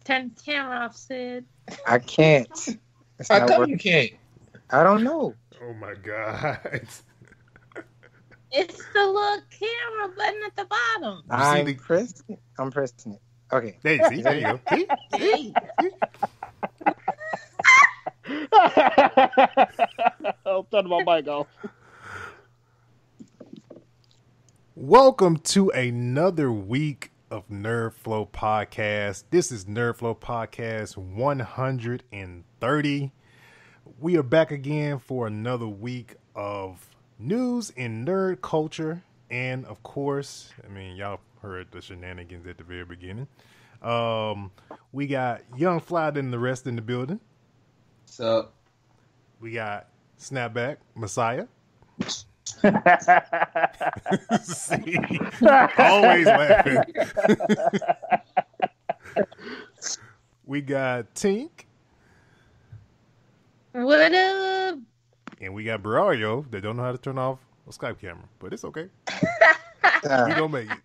Turn the camera off, Sid. I can't. How come you can't? I don't know. Oh my God. It's the little camera button at the bottom. I'm pressing it. Okay. There you go. See? I'll turn my mic off. Welcome to another week of Nerdflow Podcast. This is Nerdflow Podcast 130. We are back again for another week of news in nerd culture. And of course, I mean, y'all heard the shenanigans at the very beginning. We got Young Fly and the rest in the building. What's up? We got Snapback, Messiah. See, always laughing. We got Tink. What up? And we got Barario that don't know how to turn off a Skype camera, but it's okay. We gonna make it.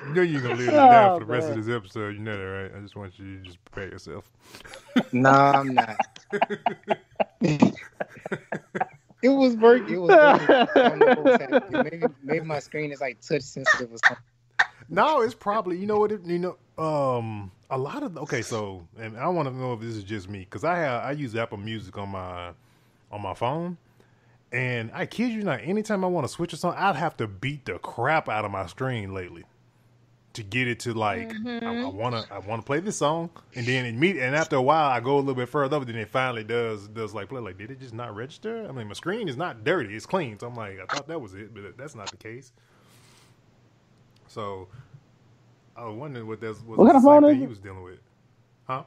You know you're gonna leave it down for the rest of this episode. You know that, right? I just want you to just prepare yourself. No, I'm not. It was working. It was working. I don't know what was happening. Maybe my screen is like touch sensitive or something. No, it's probably, you know what, a lot of, okay, so, and I want to know if this is just me, because I use Apple Music on my phone, and I kid you not, anytime I want to switch a song, I'd have to beat the crap out of my screen lately to get it to like, I want to play this song, and then and after a while, I go a little bit further up, and then it finally does like play, like, did it just not register? I mean, my screen is not dirty, it's clean, so I'm like, I thought that was it, but that's not the case. So, I was wondering what kind of phone is it? He was dealing with, huh?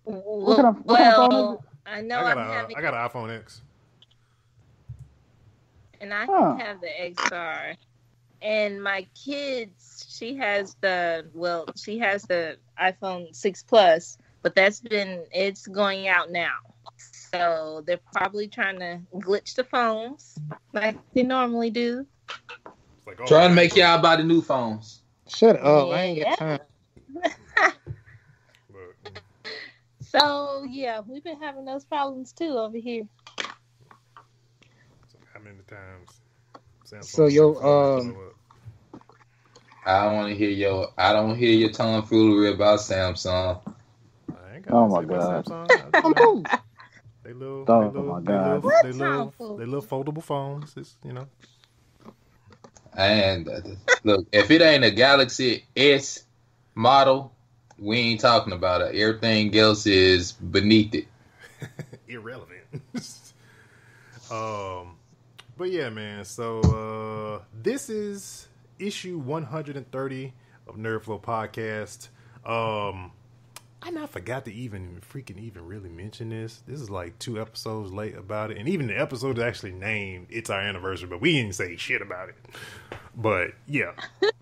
What kind of phone is it? I know I got an iPhone X, and I have the XR. And my kids, she has the iPhone 6 Plus, but it's going out now. So they're probably trying to glitch the phones like they normally do. like, Trying to make y'all buy the new phones. Shut up. I ain't got time. So, yeah, we've been having those problems too over here. So how many times? So, I don't want to hear your tomfoolery about Samsung. Oh my God. They little foldable phones. It's, And look, if it ain't a Galaxy S model, we ain't talking about it. Everything else is beneath it. Irrelevant. But yeah, man. So this is issue 130 of Nerdflow Podcast. I forgot to even really mention this. This is like 2 episodes late about it. And even the episode is actually named It's Our Anniversary, but we didn't say shit about it. But yeah.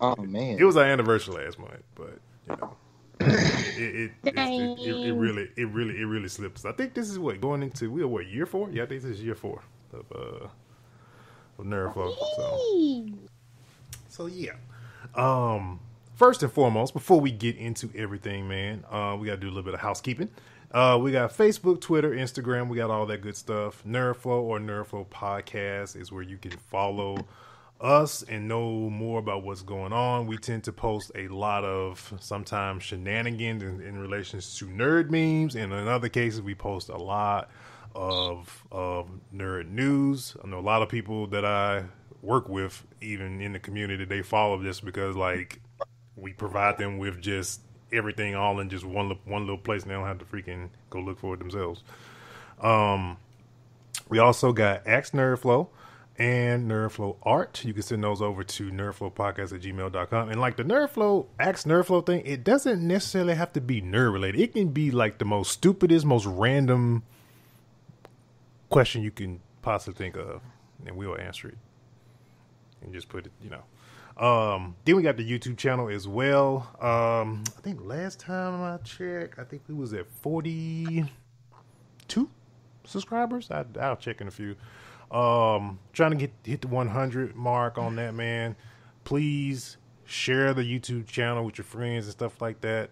Oh man. It was our anniversary last month, but it really slipped us. I think this is year 4? Yeah, I think this is year 4 of Nerdflow. So yeah. First and foremost, before we get into everything, man, we got to do a little bit of housekeeping. We got Facebook, Twitter, Instagram. We got all that good stuff. Nerdflow or Nerdflow Podcast is where you can follow us and know more about what's going on. We tend to post a lot of sometimes shenanigans in relation to nerd memes. And in other cases, we post a lot of nerd news. I know a lot of people that I work with, even in the community, they follow this because, like, we provide them with just everything all in just one little place, and they don't have to freaking go look for it themselves. We also got Ask Nerdflow and Nerdflow Art. You can send those over to nerdflowpodcast@gmail.com. And like the Nerdflow, Ask Nerdflow thing, it doesn't necessarily have to be nerd related. It can be like the most stupidest, most random question you can possibly think of, and we'll answer it. And just put it, Then we got the YouTube channel as well. I think last time I checked, I think we was at 42 subscribers. I'll check in a few. Trying to hit the 100 mark on that, man. Please Share the YouTube channel with your friends and stuff like that.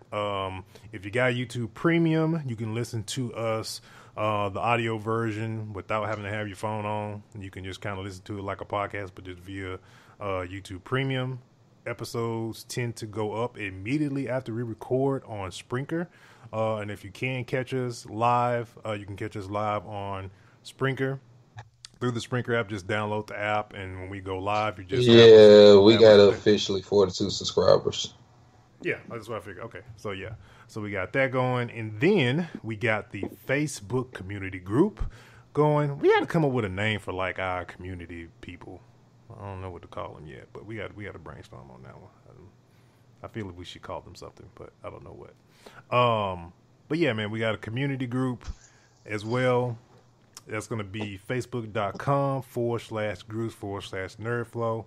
If you got YouTube Premium, you can listen to us, the audio version, without having to have your phone on. You can just kind of listen to it like a podcast, but just via YouTube Premium. Episodes tend to go up immediately after we record on Spreaker. And if you can catch us live, you can catch us live on Spreaker. Through the Spreaker app, just download the app, and when we go live, you just we got officially 42 subscribers. Yeah, that's what I figured. Okay, so we got that going, and then we got the Facebook community group going. We got to come up with a name for like our community people. I don't know what to call them yet, but we got to brainstorm on that one. I feel like we should call them something, but I don't know what. But yeah, man, we got a community group as well. That's going to be facebook.com/groups/Nerdflow.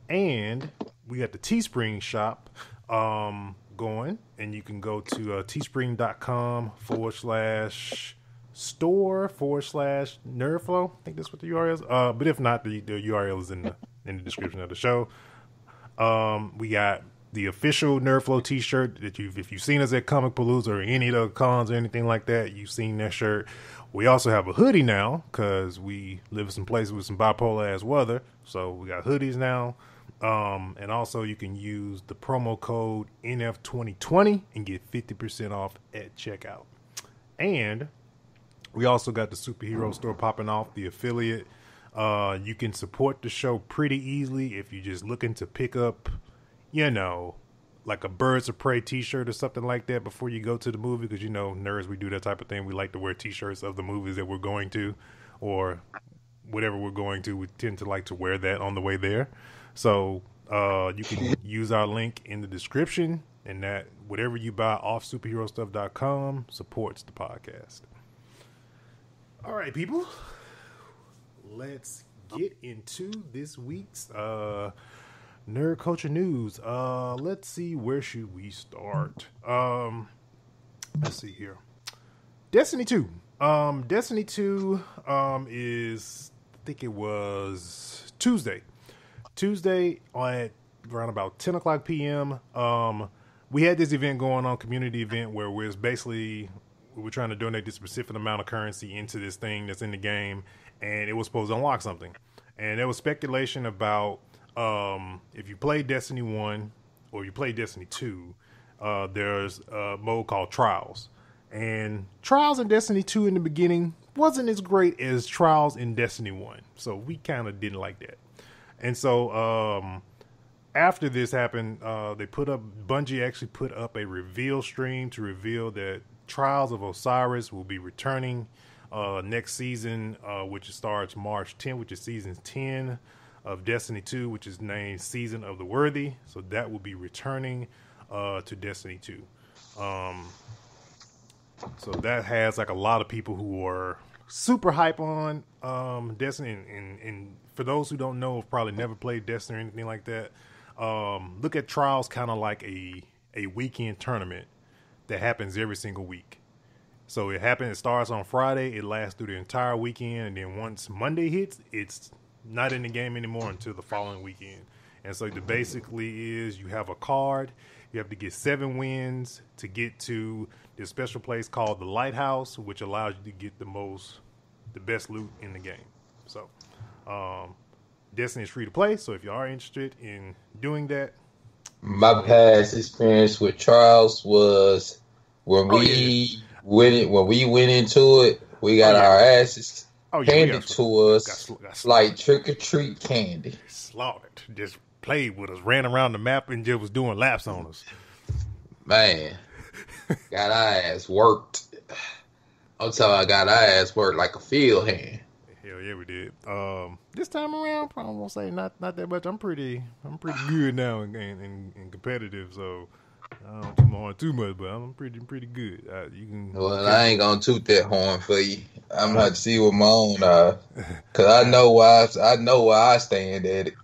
And we got the Teespring shop going. And you can go to teespring.com/store/Nerdflow. I think that's what the URL is. But if not, the URL is in the description of the show. We got the official Nerdflow t-shirt that if you've seen us at Comicpalooza or any of the cons or anything like that, you've seen that shirt. We also have a hoodie now because we live in some places with some bipolar ass weather. So we got hoodies now. And also you can use the promo code NF2020 and get 50% off at checkout. And we also got the superhero store popping off, the affiliate. You can support the show pretty easily if you're just looking to pick up, like a Birds of Prey t-shirt or something like that before you go to the movie, because nerds, we do that type of thing. We like to wear t-shirts of the movies that we're going to, or whatever we're going to. We tend to like to wear that on the way there. So you can use our link in the description, and that whatever you buy off superherostuff.com supports the podcast. All right, people, let's get into this week's nerd culture news. Let's see, where should we start? Let's see here. Destiny 2. Destiny 2 is, I think it was Tuesday at around about 10 o'clock p.m. We had this event going on, community event, where we're trying to donate this specific amount of currency into this thing that's in the game, and it was supposed to unlock something. And there was speculation about if you play Destiny 1 or you play Destiny 2, there's a mode called Trials. And Trials in Destiny 2 in the beginning wasn't as great as Trials in Destiny 1. So we kind of didn't like that. And so after this happened, Bungie actually put up a reveal stream to reveal that Trials of Osiris will be returning next season, which starts March 10th, which is season 10 of Destiny 2, which is named Season of the Worthy. So that will be returning to Destiny 2. So that has like a lot of people who are super hype on Destiny. And for those who don't know, have probably never played Destiny or anything like that, look at Trials kind of like a weekend tournament that happens every single week. So it starts on Friday, it lasts through the entire weekend, and then once Monday hits, it's not in the game anymore until the following weekend. And so the basically is you have a card, you have to get 7 wins to get to this special place called the Lighthouse, which allows you to get the best loot in the game. So Destiny is free to play, so if you are interested in doing that. My past experience with Trials was when we went into it, we got our asses handed to us like trick-or-treat candy. Slaughtered. Just played with us, ran around the map, and just was doing laps on us. Man, got our ass worked. I'm telling you, I got our ass worked like a field hand. Hell yeah, we did. This time around, I won't say not that much. I'm pretty good now and competitive, so I don't toot my horn too much, but I'm pretty good. I ain't gonna toot that horn for you. I'm gonna have to see with my own eyes, cause I know why I stand at it.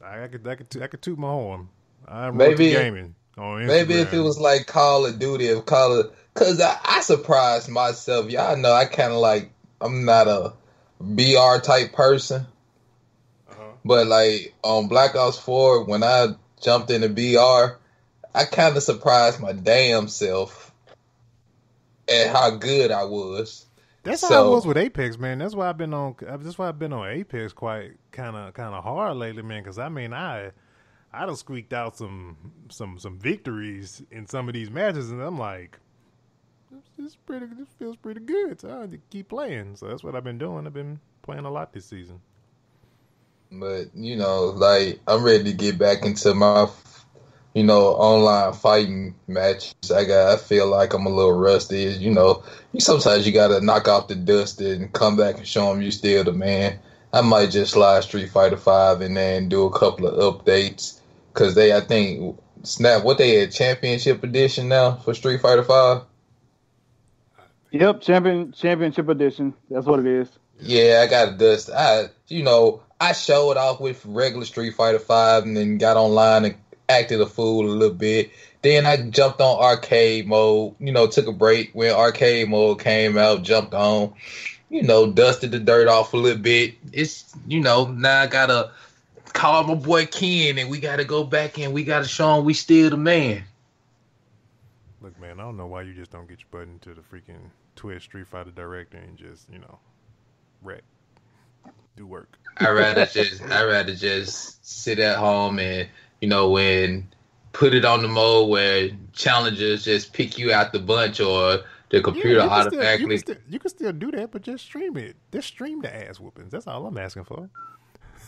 I could toot my horn. I'm gaming on Instagram. Maybe if it was like Call of Duty, cause I surprised myself. Y'all know I kind of like, I'm not a BR type person, but like on Black Ops 4, when I jumped into BR, I kind of surprised my damn self at how good I was. That's how I was with Apex, man. That's why I've been on. That's why I've been on Apex quite kind of hard lately, man. Because I mean, I done squeaked out some victories in some of these matches, and I'm like, this feels pretty good. So I have to keep playing. So that's what I've been doing. I've been playing a lot this season. But like I'm ready to get back into my online fighting matches. I feel like I'm a little rusty. Sometimes you gotta knock off the dust and come back and show them you still the man. I might just slide Street Fighter 5 and then do a couple of updates because I think Snap what they had Championship Edition now for Street Fighter 5. Yep, Championship Edition. That's what it is. Yeah, I got a dust. I showed off with regular Street Fighter 5 and then got online and acted a fool a little bit. Then I jumped on arcade mode, took a break when arcade mode came out, jumped on, dusted the dirt off a little bit. It's, now I gotta call my boy Ken and we gotta go back and we gotta show him we still the man. Look, man, I don't know why you just don't get your button to the freaking Twitch Street Fighter director and just, wreck. Do work. I'd rather just sit at home and, when put it on the mode where challengers just pick you out the bunch or the computer automatically. You can still do that, but just stream it. Just stream the ass whoopings. That's all I'm asking for.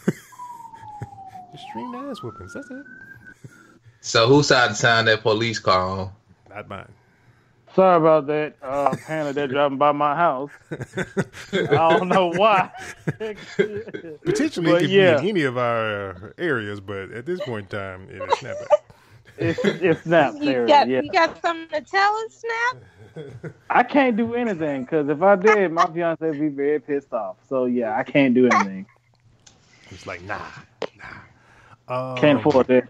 Just stream the ass whoopings. That's it. So whose side of town that police car on? Not mine. Sorry about that. Apparently they're driving by my house. I don't know why. Potentially it could be in any of our areas, but at this point in time, it's Snap. It's Snap You area. You got something to tell us, Snap? I can't do anything because if I did, my fiance would be very pissed off. So yeah, I can't do anything. It's like nah. Can't afford that.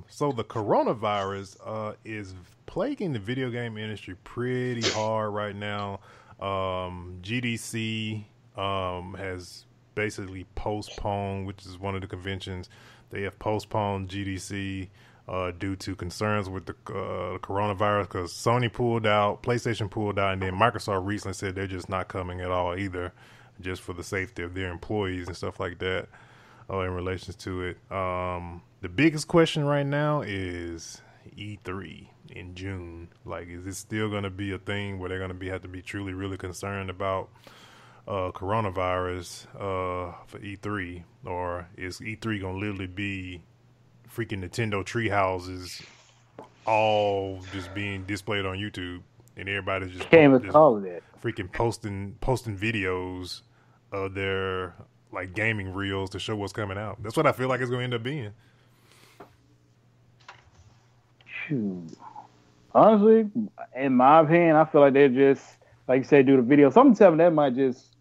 So the coronavirus is plaguing the video game industry pretty hard right now. GDC has basically postponed, which is one of the conventions. They have postponed GDC due to concerns with the coronavirus because Sony pulled out, PlayStation pulled out, and then Microsoft recently said they're just not coming at all either, just for the safety of their employees and stuff like that in relations to it. The biggest question right now is E3 in June. Like, is it still going to be a thing where they're going to have to be truly, really concerned about coronavirus for E3? Or is E3 going to literally be freaking Nintendo tree houses all just being displayed on YouTube and everybody's just freaking posting videos of their like gaming reels to show what's coming out? That's what I feel like it's going to end up being. Honestly, in my opinion, I feel like they're just, like you say, do the video. Some tell me that might just,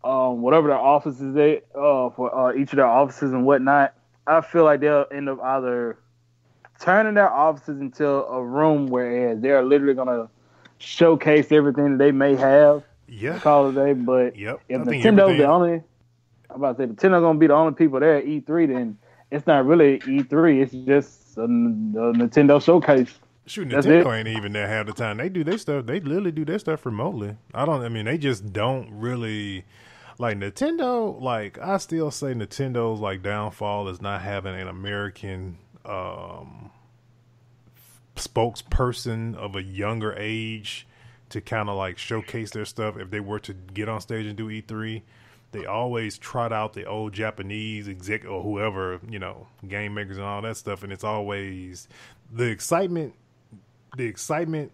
whatever their offices for each of their offices and whatnot. I feel like they'll end up either turning their offices into a room where they're literally gonna showcase everything that they may have. Yeah. Call it a day. But if Nintendo's Nintendo's gonna be the only people there at E3, then it's not really E3. It's just a Nintendo showcase. Shoot, Nintendo ain't even there half the time. They do their stuff. They literally do their stuff remotely. They just don't really like Nintendo. Like, I still say Nintendo's like downfall is not having an American spokesperson of a younger age to kind of like showcase their stuff. If they were to get on stage and do E3, they always trot out the old Japanese exec or whoever, game makers and all that stuff, and it's always the excitement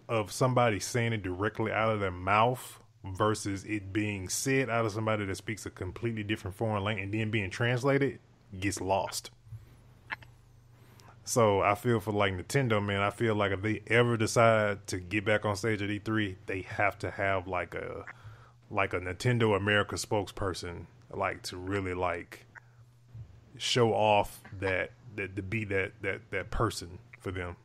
of somebody saying it directly out of their mouth versus it being said out of somebody that speaks a completely different foreign language and then being translated gets lost. So I feel for like Nintendo, man, I feel like if they ever decide to get back on stage at E3, they have to have like a Nintendo America spokesperson, like to really like show off that to be that person for them.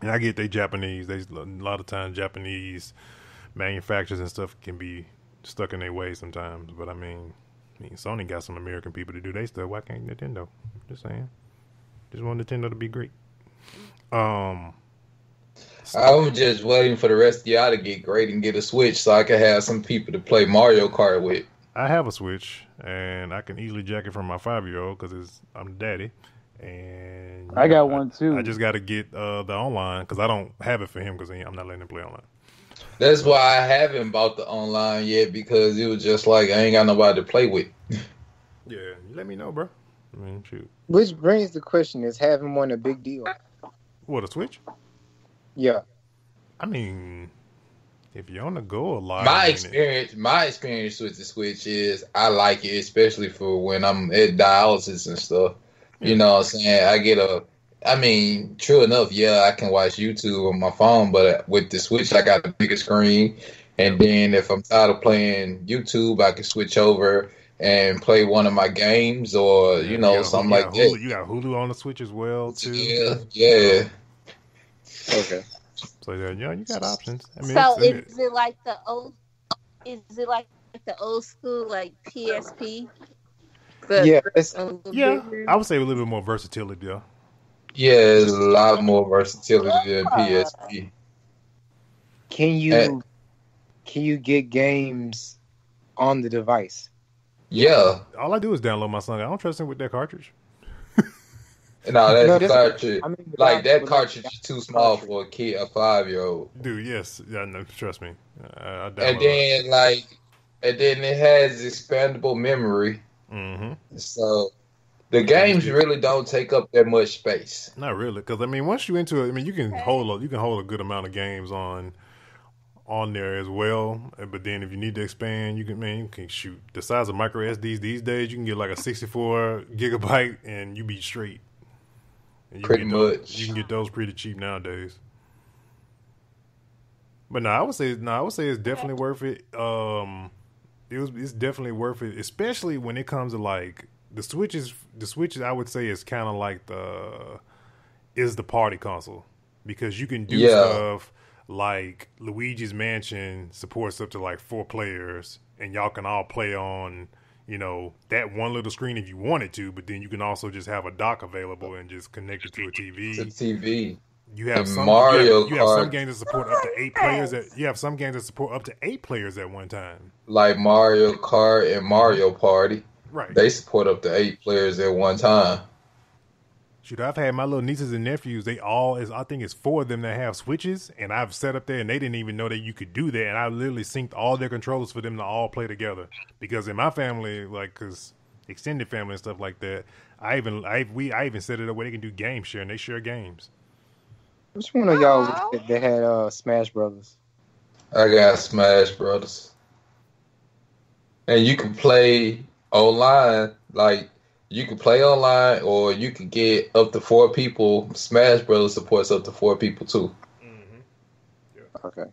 And I get they Japanese. A lot of times Japanese manufacturers and stuff can be stuck in their way sometimes. But I mean, Sony got some American people to do their stuff. Why can't Nintendo? Just saying. Just want Nintendo to be great. I'm just waiting for the rest of y'all to get great and get a Switch so I can have some people to play Mario Kart with. I have a Switch, and I can easily jack it from my 5-year-old because I'm the daddy. And I got one too. I just got to get the online because I don't have it for him because I'm not letting him play online. That's why I haven't bought the online yet, because it was just like I ain't got nobody to play with. Yeah, you let me know, bro. I mean, shoot. Which brings the question: is having one a big deal? What, a Switch? Yeah. I mean, if you're on the go a lot. My experience with the Switch is I like it, especially for when I'm at dialysis and stuff. You know what I'm saying? True enough, yeah, I can watch YouTube on my phone, but with the Switch, I got a bigger screen. And then if I'm tired of playing YouTube, I can switch over and play one of my games or, something like that. You got Hulu on the Switch as well, too? Yeah. Okay. So, yeah, you got options. I mean, so is it like the old school, like PSP? But yeah. I would say a little bit more versatility, though. Yeah, there's a lot more versatility than PSP. Can you get games on the device? Yeah. All I do is download my song. I don't trust him with that cartridge. No, cartridge. That cartridge is too small for a 5-year-old. Dude, yes. Yeah, no, trust me. And then it has expandable memory. Mm-hmm. So the games really don't take up that much space. Not really, because once you into it, you can hold a good amount of games on there as well. But then if you need to expand, you can shoot the size of micro SDs these days. You can get like a 64 gigabyte and you be straight. And pretty much, you can get those pretty cheap nowadays. But I would say it's definitely worth it. It's definitely worth it, especially when it comes to like the Switches. The Switches, I would say, is kind of like the party console, because you can do stuff like Luigi's Mansion supports up to like 4 players, and y'all can all play on that one little screen if you wanted to. But then you can also just have a dock available and just connect it to a TV. To TV. You have some games that support up to 8 players. You have some games that support up to 8 players at one time. Like Mario Kart and Mario Party. Right. They support up to 8 players at one time. Shoot, I've had my little nieces and nephews. I think it's 4 of them that have Switches, and I've sat up there and they didn't even know that you could do that. And I literally synced all their controllers for them to all play together. Because in my family, cause extended family and stuff like that, I even set it up where they can do game share, and they share games. Which one of y'all that had Smash Brothers? I got Smash Brothers. And you can play online, you can play online, or you can get up to 4 people. Smash Brothers supports up to 4 people too. Mm-hmm. Yeah. Okay.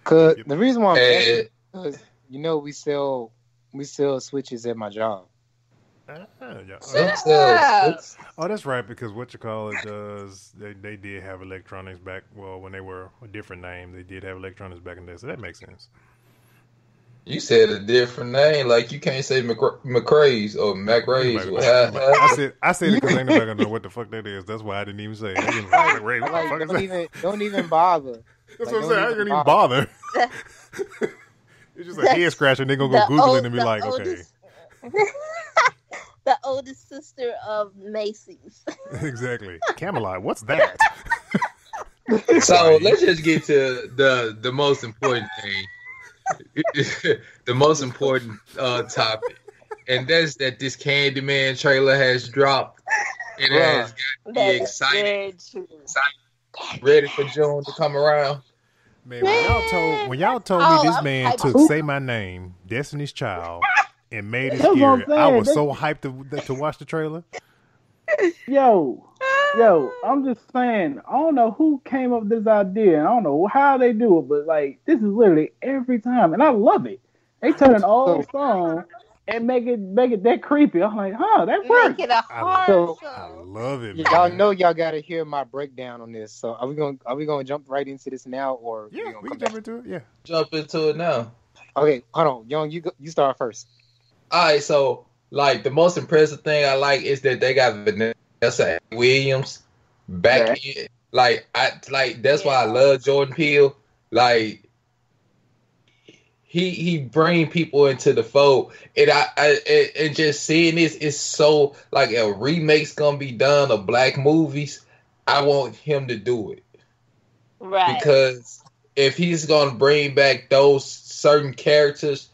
Cause the reason why I'm asking is, we sell Switches at my job. Oh, that's right, because does they did have electronics back. Well, when they were a different name, they did have electronics back in there, so that makes sense. You said a different name, like you can't say McRae's or McRae's. I said it because ain't nobody gonna know what the fuck that is. That's why I didn't even say it. Don't even bother. That's what I'm saying. I ain't gonna even bother. It's just a head scratcher, and they're gonna go Google it and be like, okay. The oldest sister of Macy's. Exactly. Camelot, what's that? So let's just get to the most important thing. The most important topic. And that's that this Candyman trailer has dropped. It has got me excited, ready for June to come around. Man, when y'all told me this man took Say My Name, Destiny's Child, and made it scary, I was so hyped to watch the trailer. Yo, I'm just saying, I don't know who came up with this idea, and I don't know how they do it, but this is literally every time, and I love it. They turn an old song and make it that creepy. I'm like, that works. Make it a horror show. I love it, man. Y'all know y'all gotta hear my breakdown on this. So are we gonna jump right into this now, or we can jump into it? Yeah, jump into it now. Okay, hold on, Young, you start first. All right, so like the most impressive thing I like is that they got Vanessa Williams back in. Like that's why I love Jordan Peele. Like he bring people into the fold, and and just seeing this is so like a remake's gonna be done of black movies. I want him to do it, right? Because if he's gonna bring back those certain characters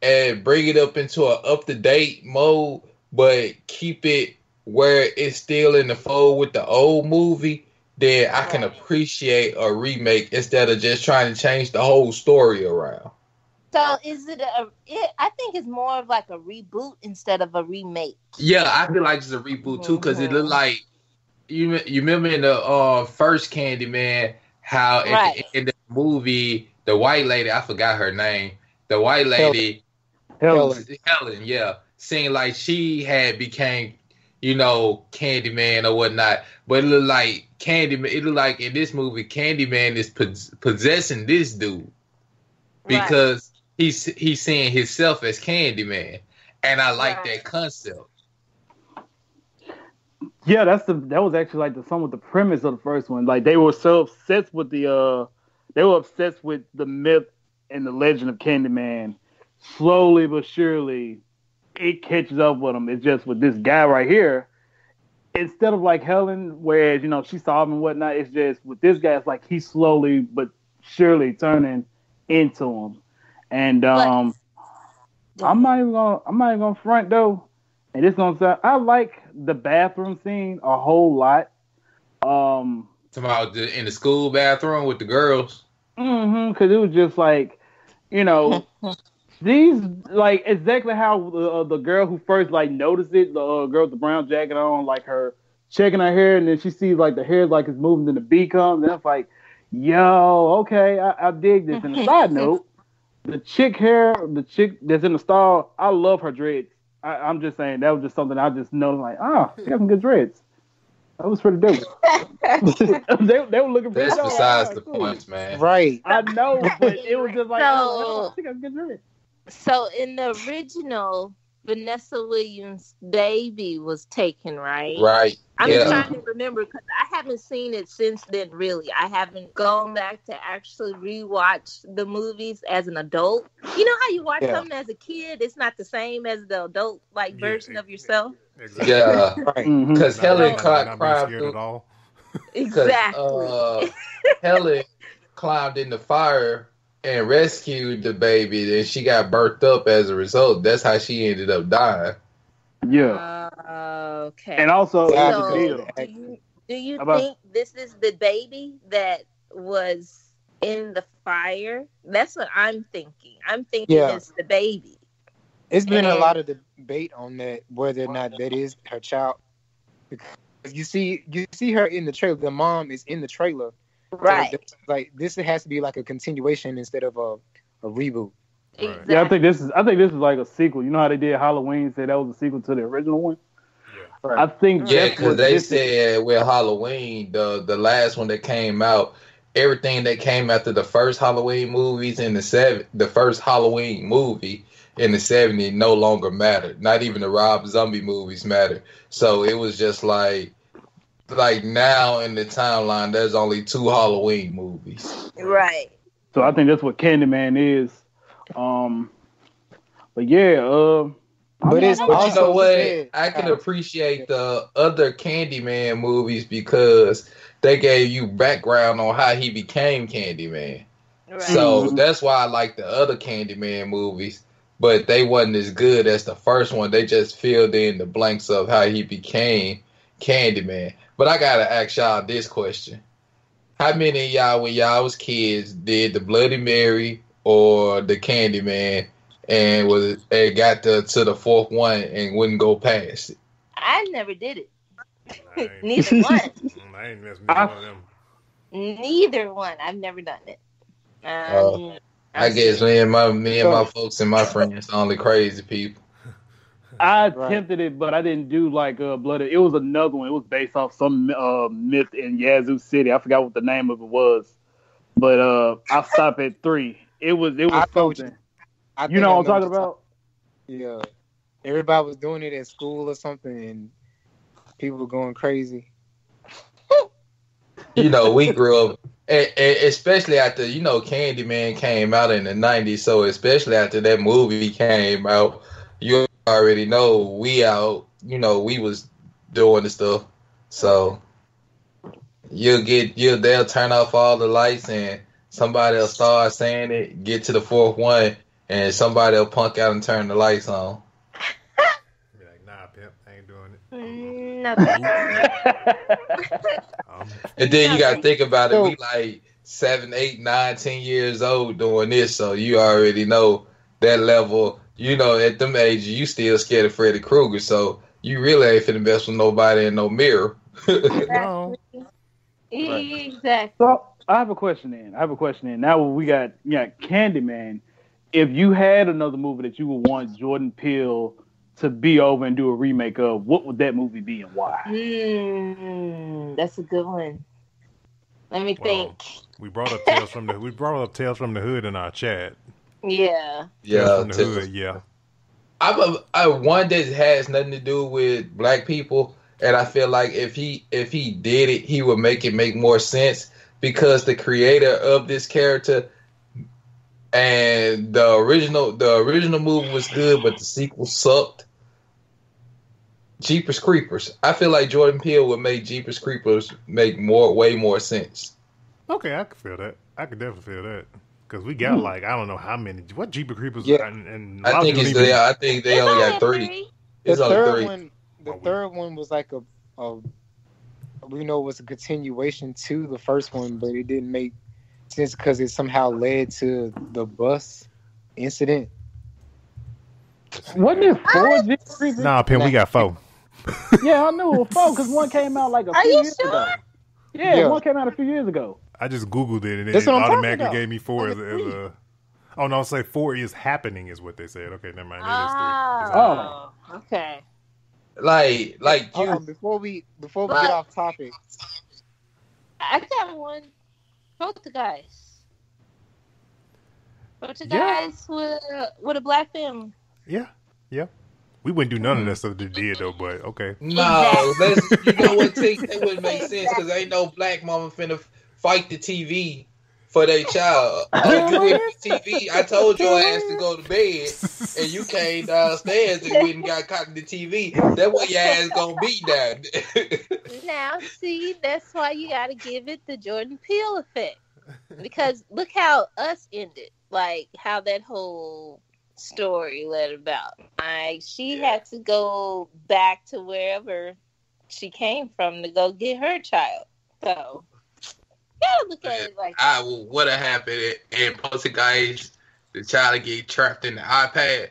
and bring it up into an up-to-date mode, but keep it where it's still in the fold with the old movie, then I can appreciate a remake instead of just trying to change the whole story around. So is it I think it's more of like a reboot instead of a remake. Yeah, I feel like it's a reboot too, because it looked like you remember in the first Candyman how at the end of the movie the white lady, I forgot her name, the white lady Helen, yeah, seemed like she had became, Candyman or whatnot. But it looked like Candyman. It looked like in this movie, Candyman is possessing this dude because he's seeing himself as Candyman, and I like that concept. Yeah, that was actually like some of the premise of the first one. Like they were so obsessed with the myth and the legend of Candyman. Slowly but surely, it catches up with them. It's just with this guy right here. Instead of like Helen, whereas she saw him and whatnot, it's just with this guy. It's like he's slowly but surely turning into him. And I'm not even gonna front though. And it's gonna sound. I like the bathroom scene a whole lot. About in the school bathroom with the girls. Because it was just like, these like exactly how the girl who first like noticed it, the girl with the brown jacket on, like her checking her hair, and then she sees like the hair like it's moving, then the bee comes, and it's like, yo, okay, I dig this. And a side note, the chick that's in the stall, I love her dreads. I'm just saying that was just something I just noticed, like, she got some good dreads. That was pretty dope. they were looking pretty dope. That's besides the points, man. Right. I know, but it was just like, she got good dreads. So in the original, Vanessa Williams' baby was taken, right? Right. I'm trying to remember because I haven't seen it since then, really. I haven't gone back to actually rewatch the movies as an adult. You know how you watch something as a kid? It's not the same as the adult version of yourself. Exactly. Yeah. Right. Because Helen climbed through. Exactly. Helen climbed in the fire and rescued the baby, and she got burnt up as a result. That's how she ended up dying. Yeah. Okay. And also, do you think this is the baby that was in the fire? That's what I'm thinking. I'm thinking it's the baby. It's been a lot of debate on that, whether or not that is her child. Because you see her in the trailer. The mom is in the trailer. Right. So like this has to be like a continuation instead of a reboot. Exactly. Yeah, I think this is like a sequel. You know how they did Halloween? Said that was a sequel to the original one. Yeah. Right. I think because they said with Halloween, the last one that came out, everything that came after the first Halloween movies in the first Halloween movie in the 70s no longer mattered. Not even the Rob Zombie movies mattered. So it was just like now in the timeline, there's only 2 Halloween movies. Right. So I think that's what Candyman is. But yeah, but you know what? I can appreciate the other Candyman movies because they gave you background on how he became Candyman. Right. So that's why I like the other Candyman movies, but they wasn't as good as the first one. They just filled in the blanks of how he became Candyman. But I gotta ask y'all this question. How many of y'all, when y'all was kids, did the Bloody Mary or the Candyman and got to the 4th one and wouldn't go past it? I never did it. Neither one. I ain't messing with one of them. Neither one. I've never done it. I guess me and my folks and my friends are only crazy people. I attempted it, but I didn't do like Blood. It was another one. It was based off some myth in Yazoo City. I forgot what the name of it was, but I stopped at 3. It was something. You know what I'm talking about? Yeah. everybody was doing it at school or something, and people were going crazy. You know, we grew up, and especially after, you know, Candyman came out in the 90s, so especially after that movie came out, you already know we out, you know, we was doing the stuff. So they'll turn off all the lights and somebody will start saying it, get to the fourth one, and somebody will punk out and turn the lights on. Be like, nah, pimp, I ain't doing it. Nothing. And then you got to think about it. We like 7, 8, 9, 10 years old doing this, so you already know that level. You know, at them ages, you still scared of Freddy Krueger, so you really ain't finna mess with nobody in no mirror. No. Exactly. So I have a question then. Now we got Candyman. If you had another movie that you would want Jordan Peele to be over and do a remake of, what would that movie be and why? That's a good one. Let me think. We brought up Tales from the Hood in our chat. Yeah. Yeah. From the Hood, yeah. I one that has nothing to do with black people, and I feel like if he did it, he would make more sense, because the creator of this character and the original movie was good, but the sequel sucked. Jeepers Creepers. I feel like Jordan Peele would make Jeepers Creepers make way more sense. Okay, I could feel that. I could definitely feel that. Because we got like, I don't know how many. What Jeepers Creepers? Yeah. And I think they only got 3. The It's only third 3. one, the third one was like a we know it was a continuation to the first one, but it didn't make sense because it somehow led to the bus incident. Wasn't it 4 Jeepers Creepers? Nah, Pim, we got 4. Yeah, I knew it was 4 because one came out like a few years ago. Yeah, one came out a few years ago. I just Googled it and That's it what I'm automatically talking gave me 4 as a. Oh no, say 4 is happening is what they said. Okay, never mind. It is 3. Okay. Like before we get off topic, I got one. Poltergeist. Poltergeist with a black family. Yeah. We wouldn't do none of that stuff they did though, but okay. No, you know what? That wouldn't make sense because ain't no black mama finna fight the TV for their child. You with the TV, I told your ass to go to bed, and you came downstairs and went and got caught in the TV. That's what your ass gonna be down. Now, see, that's why you gotta give it the Jordan Peele effect. Because look how Us ended. Like, how that whole story led about. Like, she had to go back to wherever she came from to go get her child. So, you gotta look at it like that. What happened in Poltergeist? The child get trapped in the iPad.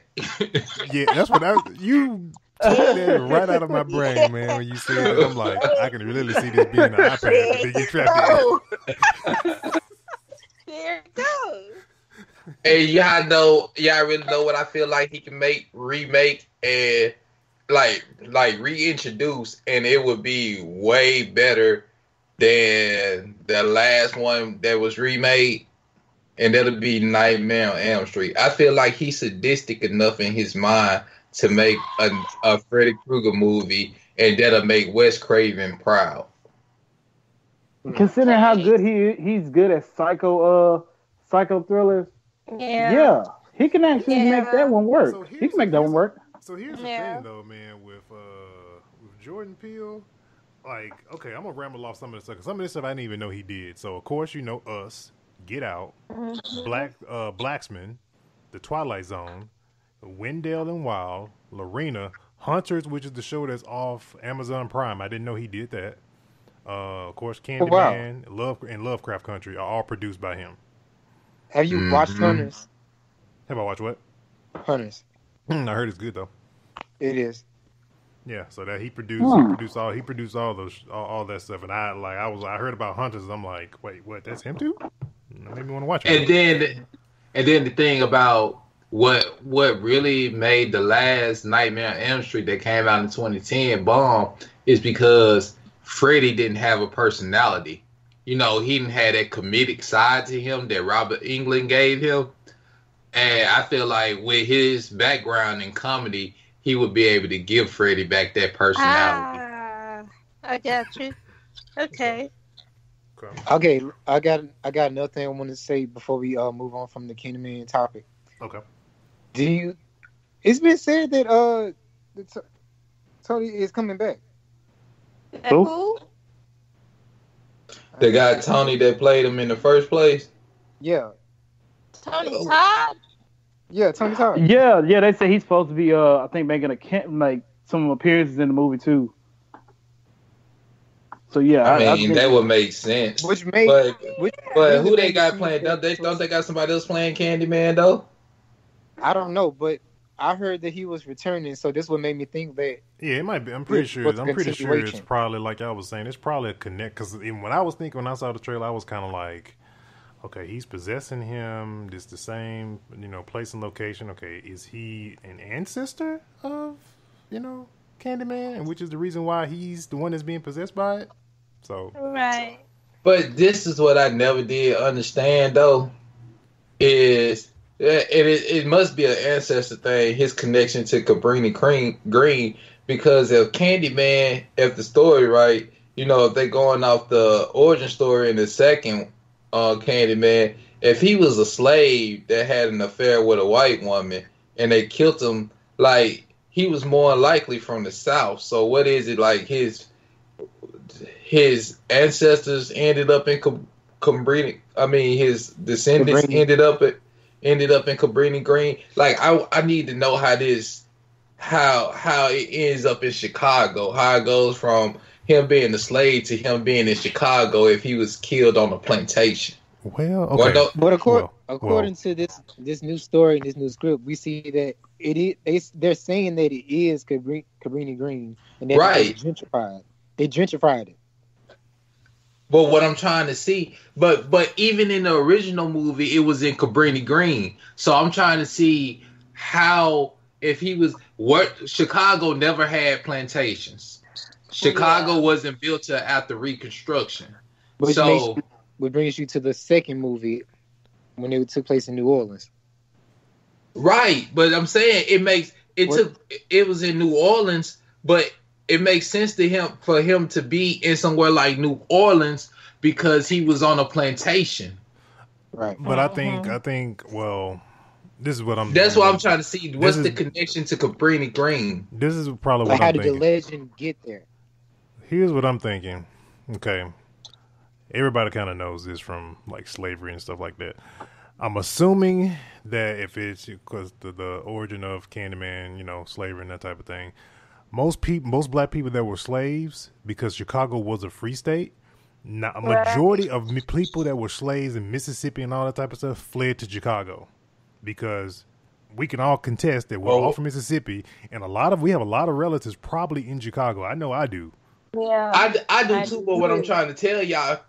Yeah, that's what you took that right out of my brain, man. When you said it, I'm like, I can really see this being an iPad. But they get trapped in. There it goes. And y'all really know what I feel like he can remake and like reintroduce, and it would be way better than the last one that was remade, and that'll be Nightmare on Elm Street. I feel like he's sadistic enough in his mind to make a Freddy Krueger movie, and that'll make Wes Craven proud. Considering how good he's good at psycho thrillers. Yeah, he can actually make that one work. So he can make that one work. So here's the thing, though, man, with Jordan Peele. Like, okay, I'm gonna ramble off some of this stuff. Some of this stuff I didn't even know he did. So of course, you know, Us, Get Out, Blacksman, The Twilight Zone, Wendell and Wild, Lorena, Hunters, which is the show that's off Amazon Prime. I didn't know he did that. Of course, Candyman, and Lovecraft Country are all produced by him. Have you watched Hunters? Have I watched what? Hunters. I heard it's good though. It is. Yeah, so that he produced all that stuff, and I heard about Hunters. I'm like, wait, what? That's him too? That made me want to watch it. And then the thing about what really made the last Nightmare on Elm Street that came out in 2010 bomb is because Freddy didn't have a personality. You know, he didn't have that comedic side to him that Robert Englund gave him. And I feel like with his background in comedy, he would be able to give Freddy back that personality. I got you. Okay. Okay, I got another thing I want to say before we move on from the Candyman topic. Okay. It's been said that Tony is coming back. Who? The guy Tony that played him in the first place. Yeah. Tony Todd. Yeah, Tony Todd. Yeah. They say he's supposed to be I think making some appearances in the movie too. So yeah, I mean that would make sense. But who they got playing? Don't they got somebody else playing Candyman though? I don't know, but I heard that he was returning, so this would make me think that. Yeah, it might be. I'm pretty sure it's probably like I was saying. It's probably a connect because when I saw the trailer, I was kind of like, okay, he's possessing him. It's the same, place and location. Okay, is he an ancestor of, Candyman, and which is the reason why he's the one that's being possessed by it? So right. But this is what I never did understand though, is it must be an ancestor thing. His connection to Cabrini Green, because if Candyman, if the story right, if they going off the origin story in the second Candyman, if he was a slave that had an affair with a white woman and they killed him, like he was more likely from the South. So what is it like his ancestors ended up in Cabrini? I mean, his descendants ended up in Cabrini Green. Like I need to know how it ends up in Chicago. How it goes from him being a slave to him being in Chicago if he was killed on a plantation. Well, okay. But according to this new story and this new script, we see that they're saying that it is Cabrini Green, and that they gentrified it. But what I'm trying to see, but even in the original movie, it was in Cabrini Green. So I'm trying to see how, if he was, Chicago never had plantations. Chicago wasn't built till after Reconstruction. Which brings you to the second movie when it took place in New Orleans. Right, but I'm saying it was in New Orleans, but it makes sense to him for him to be in somewhere like New Orleans because he was on a plantation. Right. But I think well, this is what I'm. That's what I'm trying to see. What's the connection to Cabrini Green? This is probably what I'm thinking. How did the legend get there? Here's what I'm thinking. Okay. Everybody kind of knows this from like slavery and stuff like that. I'm assuming that if it's because the origin of Candyman, slavery and that type of thing, most black people that were slaves, because Chicago was a free state, a majority of people that were slaves in Mississippi and all that type of stuff fled to Chicago, because we can all contest that we're all from Mississippi, and we have a lot of relatives probably in Chicago. I know I do. Yeah, I do too. But what I'm trying to tell y'all,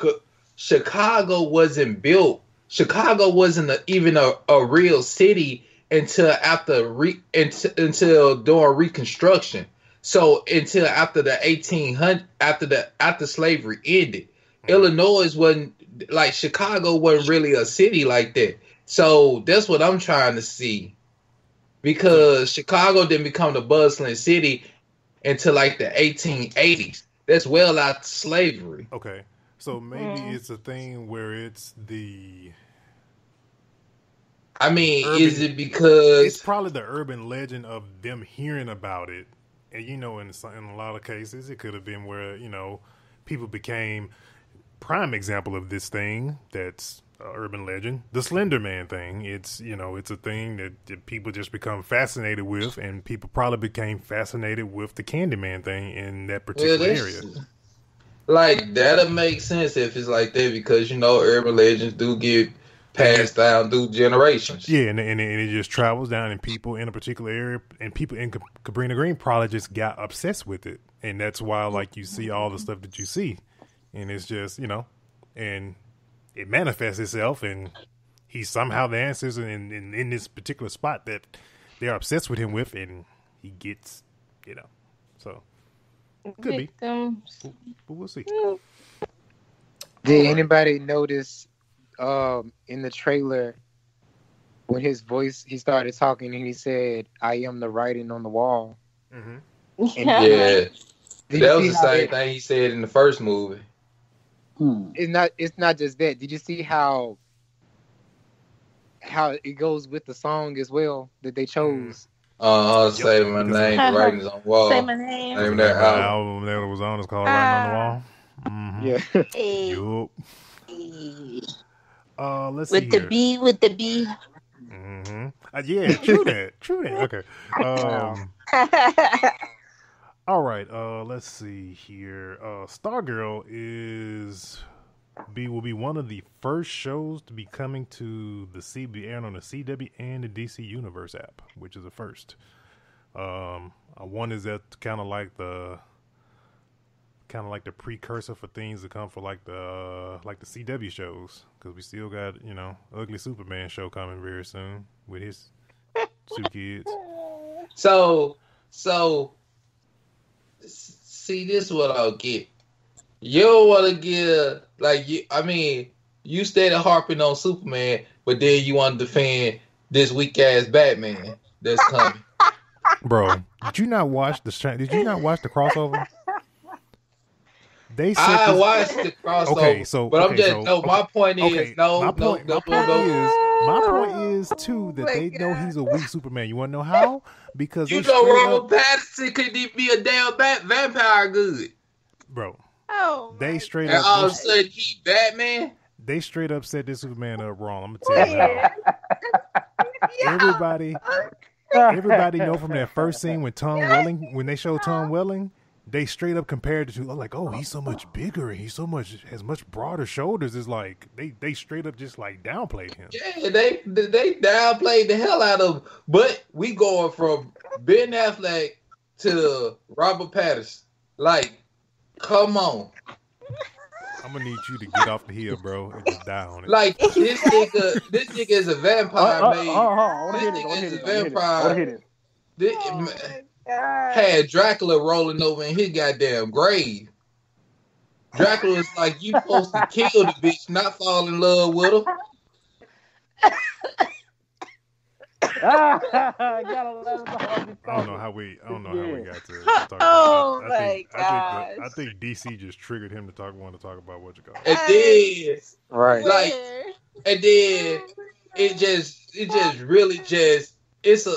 Chicago wasn't built. Chicago wasn't even a real city until until during Reconstruction. So until after the 1800, after slavery ended, Illinois wasn't like Chicago wasn't really a city like that. So that's what I'm trying to see, because Chicago didn't become the bustling city until like the 1880s. That's well after slavery. Okay, so maybe it's a thing where it's the. I mean, is it because it's probably the urban legend of them hearing about it, and in a lot of cases, it could have been where people became prime example of this thing that's urban legend, the Slender Man thing. It's it's a thing that people just become fascinated with, and people probably became fascinated with the Candyman thing in that particular area. Like that'll make sense if it's like that, because urban legends do get passed down through generations. Yeah, and it just travels down, and people in a particular area, and people in Cabrini Green probably just got obsessed with it, and that's why like you see all the stuff that you see, and it's just and it manifests itself, and he's somehow the ancestor in this particular spot that they're obsessed with him with, and he gets so could be, but we'll see. Did anybody notice in the trailer when he started talking and he said, "I am the writing on the wall"? Mm-hmm. Yeah, that was the same thing he said in the first movie. It's not just that. Did you see how it goes with the song as well that they chose? Say my name. The writing's on the wall. Say my name. Name of that album that was on is called Writing on the Wall. Mm-hmm. Yeah. Yup. Let's see here. With the B. Mm-hmm. Yeah, true that. Okay. All right. Let's see here. Stargirl will be one of the first shows to be coming to the CB on the CW and the DC Universe app, which is a first. One is that kind of like the precursor for things to come for like the CW shows, because we still got Ugly Superman show coming very soon with his 2 kids. So see, this is what I'll get. You don't want to get you stayed harping on Superman, but then you want to defend this weak ass Batman that's coming. Bro, did you not watch the crossover? I watched the crossover. Okay, my point is my point is too that they know he's a weak Superman. You want to know how? Because Robert Pattinson could be a damn vampire good, bro. Oh, they straight and up. All of a sudden, he Batman. They straight up set this Superman up wrong. I'm gonna tell you how. Everybody know from that first scene when they showed Tom Welling, they straight up compared it to like, oh, he's so much bigger and has much broader shoulders. It's like they straight up just like downplayed him. Yeah, they downplayed the hell out of him. But we going from Ben Affleck to Robert Pattinson. Like, come on. I'm gonna need you to get off the hill, bro, and just die on it. Like, this nigga is a vampire, man. This nigga is a vampire. Had Dracula rolling over in his goddamn grave. Dracula is like, you supposed to kill the bitch, not fall in love with her. I don't know how we got to talk about. Oh my god! I think DC just triggered him to want to talk about what you call. And then, right? Like, and then it just really just. It's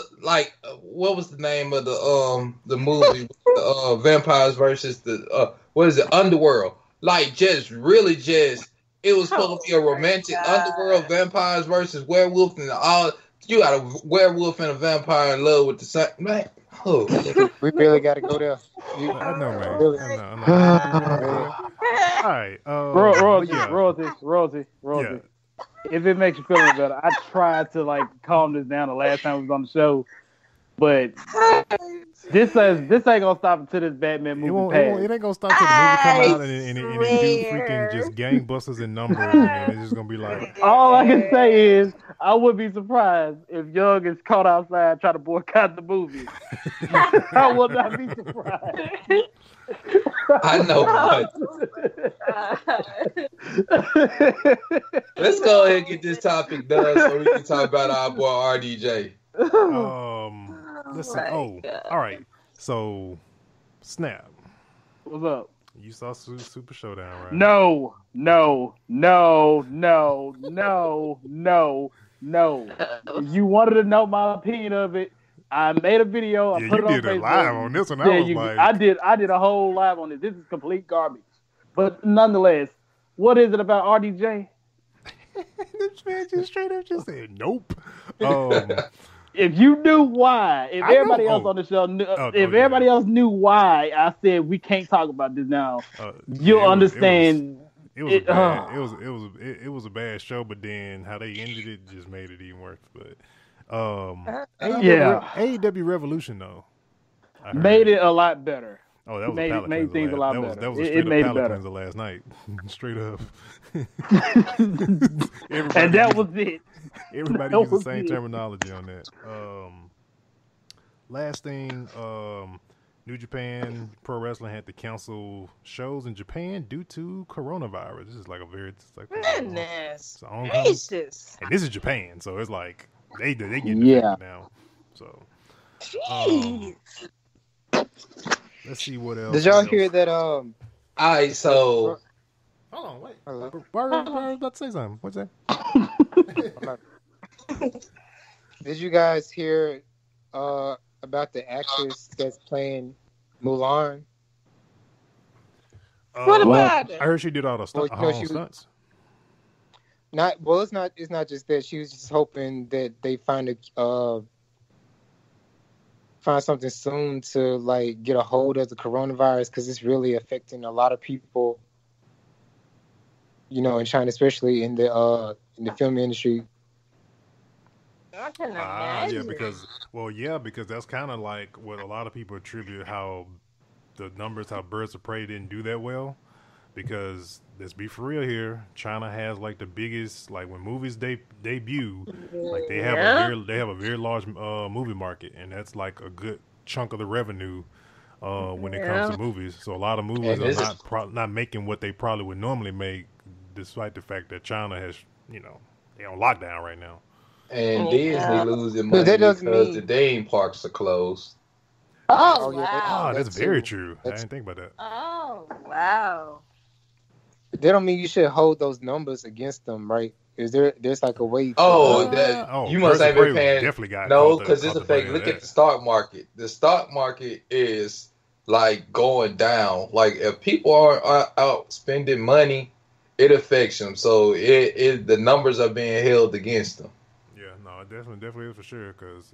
what was the name of the movie? The vampires versus the what is it? Underworld. Like, just really just it was supposed to be a romantic underworld, vampires versus werewolf, and all. You got a werewolf and a vampire in love with the same man. Oh. We really got to go there. I know, man. Really. All right. Rosie. Yeah. If it makes you feel any better, I tried to calm this down the last time we was on the show, but this ain't gonna stop until this Batman movie passes. It ain't gonna stop until the movie come out and it do freaking just gangbusters in numbers, and it's just gonna be like. All I can say is I would be surprised if Young is caught outside trying to boycott the movie. I will not be surprised. I know. Let's go ahead and get this topic done so we can talk about our boy RDJ. Listen. All right. So, Snap. What's up? You saw Super Showdown, right? No. If you wanted to know my opinion of it, I made a video. I put it on Facebook. You did a live on this one. I did a whole live on it. This is complete garbage. But nonetheless, what is it about RDJ? This man just straight up just said nope. If you knew why, if everybody else on the show knew, everybody else knew why I said we can't talk about this now, you'll understand. It was a bad show, but then how they ended it just made it even worse. But AEW Revolution though made it a lot better. Oh, that was made things a lot better. That was it made it better last night, straight up. And that was it. Everybody used the same terminology on that. Last thing, New Japan Pro Wrestling had to cancel shows in Japan due to coronavirus. This is like goodness gracious. And this is Japan, so it's like they get affected now. So, Let's see what else. Did y'all hear that? All right, so hold on, wait. Hello? Why are you about to say something? What's that? Did you guys hear about the actress that's playing Mulan? What about it? I heard she did all the stunts. It's not just that. She was just hoping that they find something soon to like get a hold of the coronavirus, because it's really affecting a lot of people, in China, especially in the film industry. I can imagine. because that's kind of like what a lot of people attribute how the numbers, how Birds of Prey didn't do that well. Because let's be for real here, China has like the biggest, like when movies debut, like they have a very large movie market, and that's like a good chunk of the revenue when it comes to movies. So a lot of movies are not making what they probably would normally make, despite the fact that China has, they're on lockdown right now. And Disney losing money because the theme parks are closed. Oh, wow. Oh, that's very true. I didn't think about that. Oh, wow. That don't mean you should hold those numbers against them, right? There's like a way? You must have been paying. Definitely got no, because it's a fake. Look at the stock market. The stock market is like going down. Like if people are out spending money, it affects them. So the numbers are being held against them. Yeah, no, it definitely is for sure, because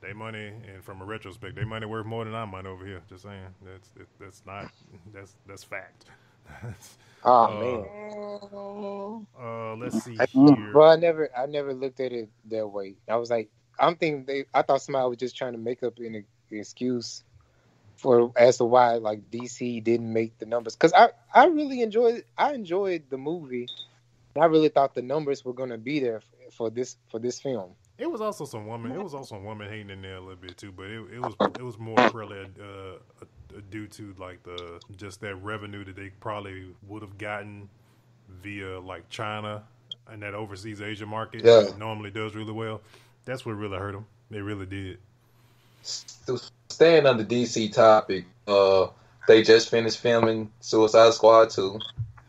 they money, and from a retrospect, they money worth more than our money over here. Just saying, that's fact. Oh man. Let's see here. Well, I never looked at it that way. I was like, I thought somebody was just trying to make up an excuse as to why like DC didn't make the numbers, because I really enjoyed the movie. I really thought the numbers were going to be there for this film. It was also some woman hating in there a little bit too, but it was more probably due to like just that revenue that they probably would have gotten via like China and that overseas Asia market that normally does really well. That's what really hurt them. They really did. Staying on the DC topic, they just finished filming Suicide Squad 2.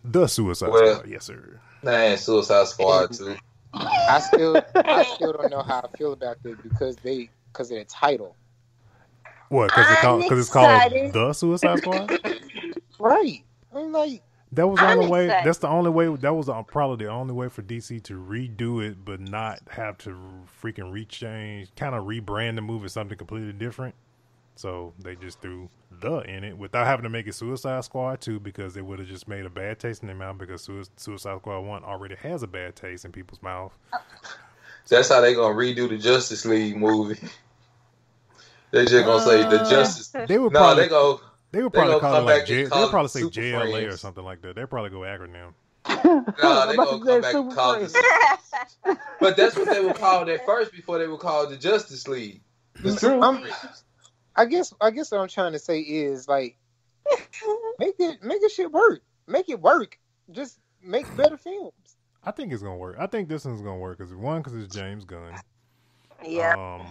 The Suicide Squad, yes sir. Man, Suicide Squad 2. I still don't know how I feel about this because of the title. What? Because it's called The Suicide Squad. Right. I'm like, that was the only way. That's the only way. That was probably the only way for DC to redo it, but not have to freaking kind of rebrand the movie something completely different. So they just threw "the" in it without having to make it Suicide Squad 2, because they would have just made a bad taste in their mouth, because Suicide Squad 1 already has a bad taste in people's mouth. That's how they gonna redo the Justice League movie. They just gonna say the Justice. They would probably call it like they would probably say JLA or something like that. They'd probably go acronym. No, they gonna come back and call it. But that's what they would call it first before they would call it the Justice League. I guess what I'm trying to say is like make it shit work. Make it work. Just make better films. I think it's gonna work. I think this one's gonna work because it's James Gunn. Yeah.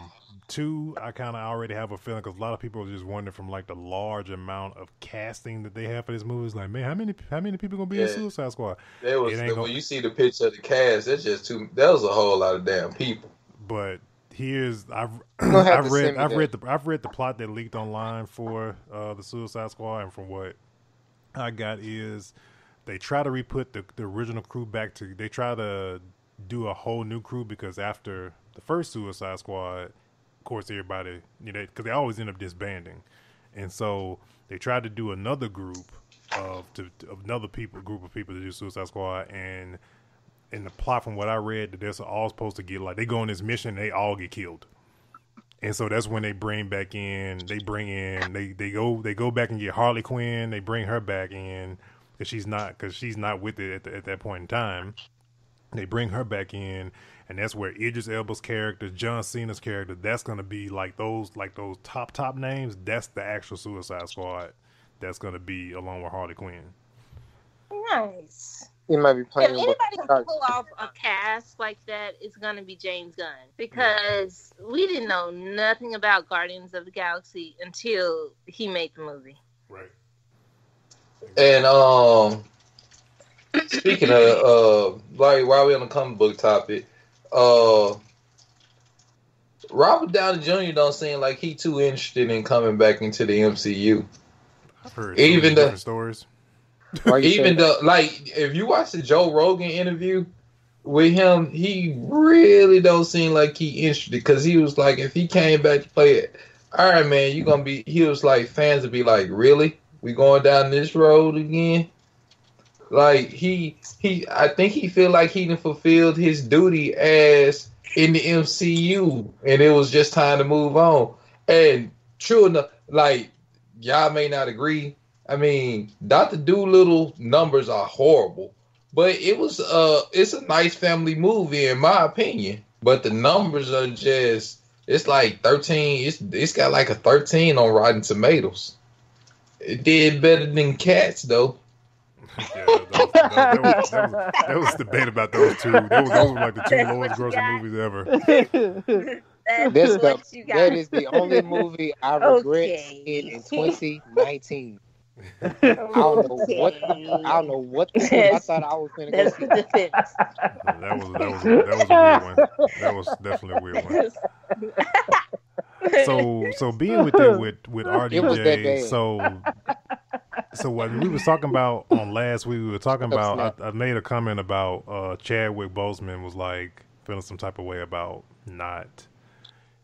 2, I kind of already have a feeling, because a lot of people are just wondering from like the large amount of casting that they have for this movie. It's like, man, how many people gonna be in Suicide Squad? When you see the picture of the cast, it's just that was a whole lot of damn people. But I've read the plot that leaked online for the Suicide Squad, and from what I got is they try to re-put the original crew back to. They try to do a whole new crew, because after the first Suicide Squad, of course, everybody, because they always end up disbanding, and so they tried to do another group of group of people to do Suicide Squad, and in the plot, from what I read, that they're all supposed to get, like, they go on this mission, and they all get killed, and so that's when they bring back in. They go back and get Harley Quinn. They bring her back in because she's not with it at that point in time. They bring her back in, and that's where Idris Elba's character, John Cena's character, that's gonna be like those top names. That's the actual Suicide Squad. That's gonna be along with Harley Quinn. Nice. He might be If playing. anybody can pull off a cast like that, it's going to be James Gunn, because we didn't know nothing about Guardians of the Galaxy until he made the movie. Right. And speaking of like while we on the comic book topic, Robert Downey Jr. don't seem like he too interested in coming back into the MCU. I've heard even different stories. Even though, like, if you watch the Joe Rogan interview with him, he really don't seem like he interested, because he was like, if he came back to play Iron Man, you gonna be. He was like, fans would be like, really? We going down this road again? Like I think he feel like he done fulfilled his duty as in the MCU, and it was just time to move on. And true enough, like, y'all may not agree. I mean, Dr. Dolittle numbers are horrible, but it's a nice family movie in my opinion. But the numbers are just, it's like 13. It's got like a 13 on Rotten Tomatoes. It did better than Cats though. Yeah, that was debate about those two. Those were like the two lowest grossing movies ever. That is the only movie I regret seeing in 2019. I don't know what I thought I was going to go see. That was a weird one. That was definitely a weird one. So being with them with RDJ, so what we was talking about on last week, we were talking about, I made a comment about Chadwick Boseman was like feeling some type of way about not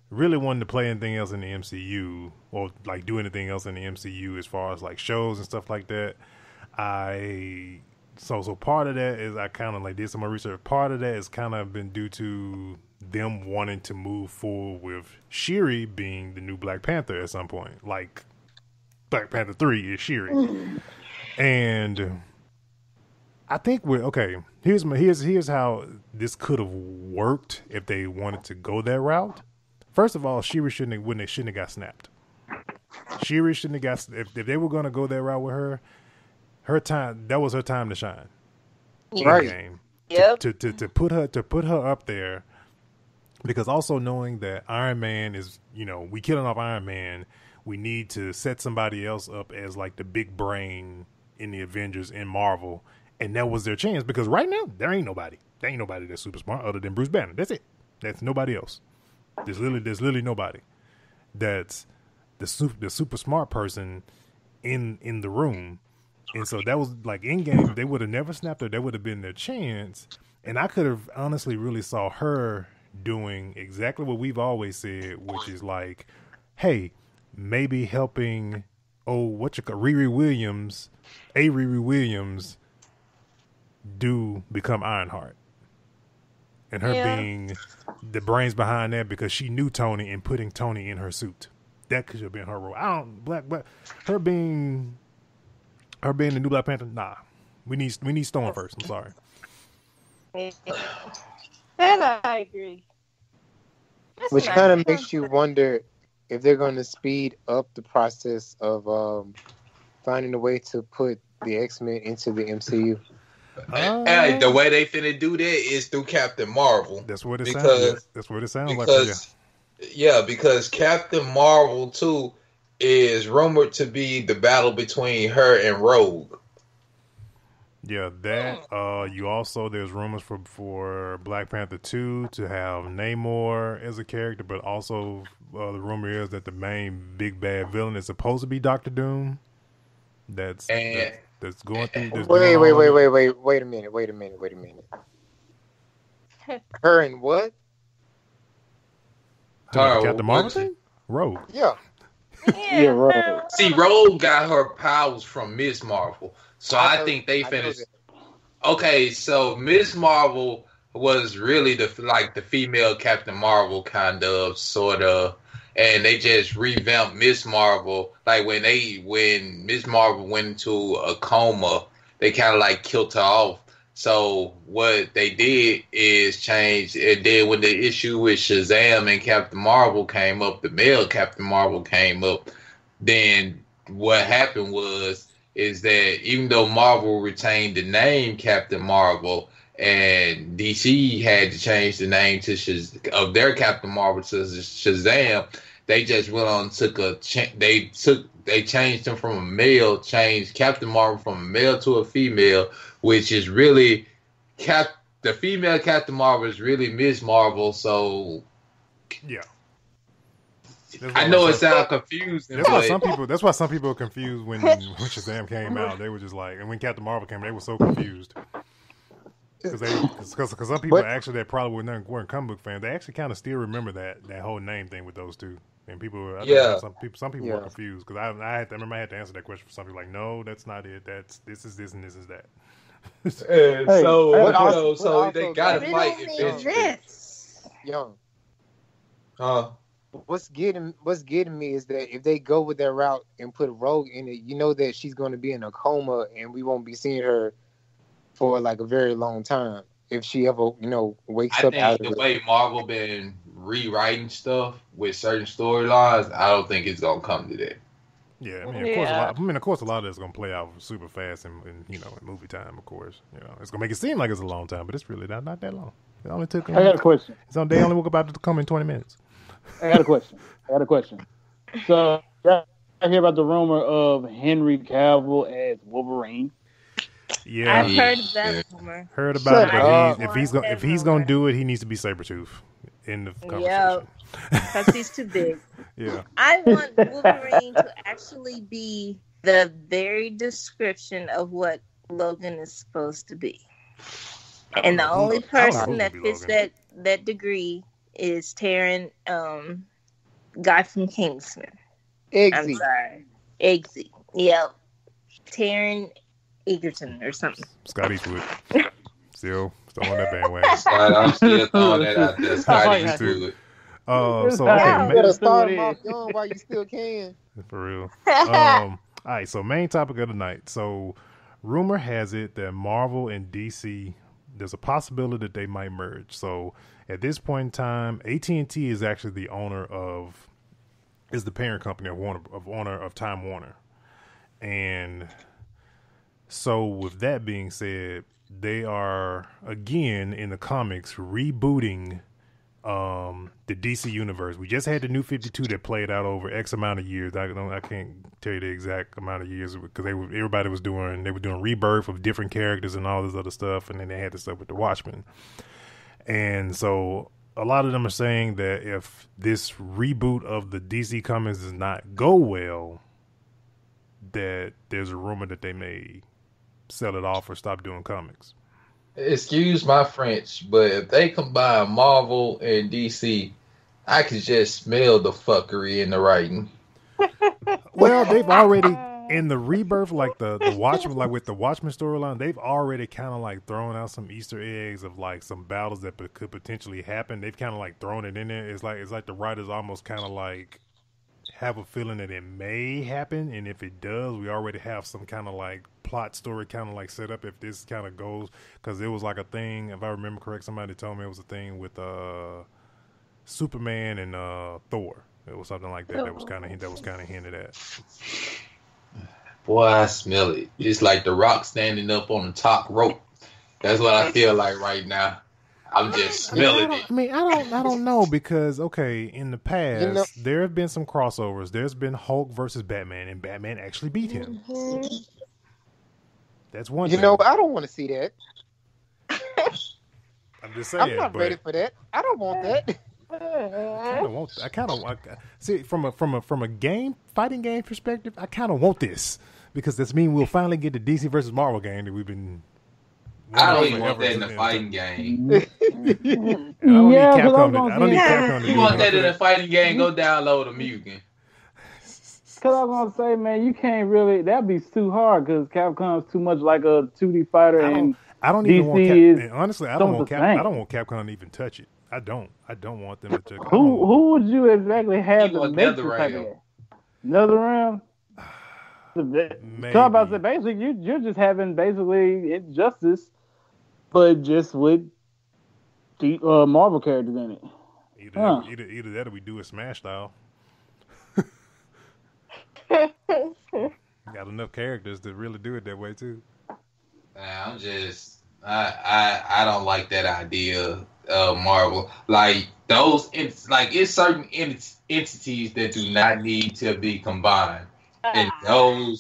really wanting to play anything else in the MCU or like do anything else in the MCU as far as like shows and stuff like that. So part of that is I kind of like did some more research. Part of that has kind of been due to them wanting to move forward with Shuri being the new Black Panther at some point. Like Black Panther 3 is Shuri. And I think here's how this could have worked if they wanted to go that route. First of all, Shuri shouldn't have got snapped. Shuri shouldn't have got, if they were going to go that route with her time, that was her time to shine. Right. Game. Yep. To put her up there, because also knowing that Iron Man is, we killing off Iron Man, we need to set somebody else up as like the big brain in the Avengers in Marvel, and that was their chance, because right now there ain't nobody. There ain't nobody that's super smart other than Bruce Banner. That's it. That's nobody else. There's literally nobody that's the super smart person in the room. And so that was like in game, they would have never snapped her. That would have been their chance. And I could have honestly really saw her doing exactly what we've always said, which is like, hey, maybe helping Riri Williams do become Ironheart. And her being the brains behind that, because she knew Tony and putting Tony in her suit. That could have been her role. Her being the new Black Panther. Nah, we need Storm first. I'm sorry. And I agree. Which kind of makes you wonder if they're going to speed up the process of finding a way to put the X-Men into the MCU. And the way they finna do that is through Captain Marvel. That's what it sounds. That's what it sounds like. Yeah, because Captain Marvel 2 is rumored to be the battle between her and Rogue. Yeah, that. You also, there's rumors for Black Panther 2 to have Namor as a character, but also the rumor is that the main big bad villain is supposed to be Doctor Doom. That's going through. Wait a minute. Her and what? Captain Marvel thing? Rogue. Yeah. Yeah, Rogue. See, Rogue got her powers from Miss Marvel, so I think they finished. Okay, so Miss Marvel was really the female Captain Marvel, kind of, sort of. And they just revamped Miss Marvel. Like when Miss Marvel went into a coma, they kind of like killed her off. So what they did is change. And then when the issue with Shazam and Captain Marvel came up, the male Captain Marvel came up. Then what happened was is that even though Marvel retained the name Captain Marvel and DC had to change the name of their Captain Marvel to Shazam, they just went on and they changed him from a male, changed Captain Marvel from a male to a female, which is really the female Captain Marvel is really Miss Marvel. So yeah. I know it sounds confusing. That's why some people were confused when Shazam came out. They were just like, and when Captain Marvel came, they were so confused because some people actually that probably weren't comic book fans. They actually kind of still remember that whole name thing with those two. And people, some people were confused because I remember I had to answer that question for some people. Like, no, that's not it. This is this and this is that. So they got to fight eventually. Young. What's getting me is that if they go with that route and put Rogue in it, you know that she's going to be in a coma and we won't be seeing her for like a very long time if she ever wakes up out of it. The way Marvel been rewriting stuff with certain storylines, I don't think it's gonna come to that. Yeah, of course, a lot of it's gonna play out super fast in movie time. Of course, it's gonna make it seem like it's a long time, but it's really not that long. It only took. I got a question. They only woke up to come in 20 minutes. I got a question. So, I hear about the rumor of Henry Cavill as Wolverine. Yeah, I've heard of that rumor. Heard about it. If he's gonna do it, he needs to be Sabretooth. End of conversation. Yeah, because he's too big. Yeah, I want Wolverine to actually be the very description of what Logan is supposed to be, and the only person that fits that degree is Taron, guy from Kingsman. I'm sorry, Eggsy. Yep, Taron Egerton or something. Scott Eastwood. Still on that bandwagon. I'm still throwing that out there. Scott Eastwood. You gotta start them off young while you still can. For real. All right, so main topic of the night. So rumor has it that Marvel and DC, there's a possibility that they might merge. So at this point in time, AT&T is actually the is the parent company of Time Warner. And so with that being said, they are again in the comics rebooting the DC universe. We just had the New 52 that played out over X amount of years. I can't tell you the exact amount of years because they were doing rebirth of different characters and all this other stuff, and then they had the stuff with the Watchmen. And so a lot of them are saying that if this reboot of the DC comics does not go well, that there's a rumor that they may sell it off or stop doing comics. Excuse my French, but if they combine Marvel and DC, I could just smell the fuckery in the writing. Well, they've already in the rebirth, like the Watchmen, like with the Watchmen storyline, they've already kind of like thrown out some Easter eggs of like some battles that could potentially happen. They've kind of like thrown it in there. It's like the writers almost kind of like have a feeling that it may happen, and if it does, we already have some kind of like plot story kind of like set up if this kind of goes, because it was like a thing, if I remember correct, somebody told me it was a thing with Superman and Thor. It was something like that that was kind of hinted at. Boy, I smell it. It's like The Rock standing up on the top rope. That's what I feel like right now. I'm just smelling it. I mean, I don't know, because in the past there have been some crossovers. There's been Hulk versus Batman, and Batman actually beat him. Mm-hmm. That's one thing. I don't want to see that. I'm just saying. I'm not ready for that. I don't want that. I kind of see from a fighting game perspective. I kind of want this because this means we'll finally get the DC versus Marvel game that we've been. I don't even want that in the fighting game. I don't need Capcom to You want that in the fighting game? Go download a Mugen. Because I was going to say, man, you can't really, that'd be too hard because Capcom's too much like a 2D fighter I don't even want honestly, I don't want Capcom to even touch it. I don't want them to touch it. Who would you exactly have to make this type of game? Another round? Talk about that. Basically, you're just having basically Injustice, but just with the Marvel characters in it. Either that or we do a Smash style. Got enough characters to really do it that way too. I'm just I don't like that idea of Marvel. Like those, it's certain entities that do not need to be combined, and those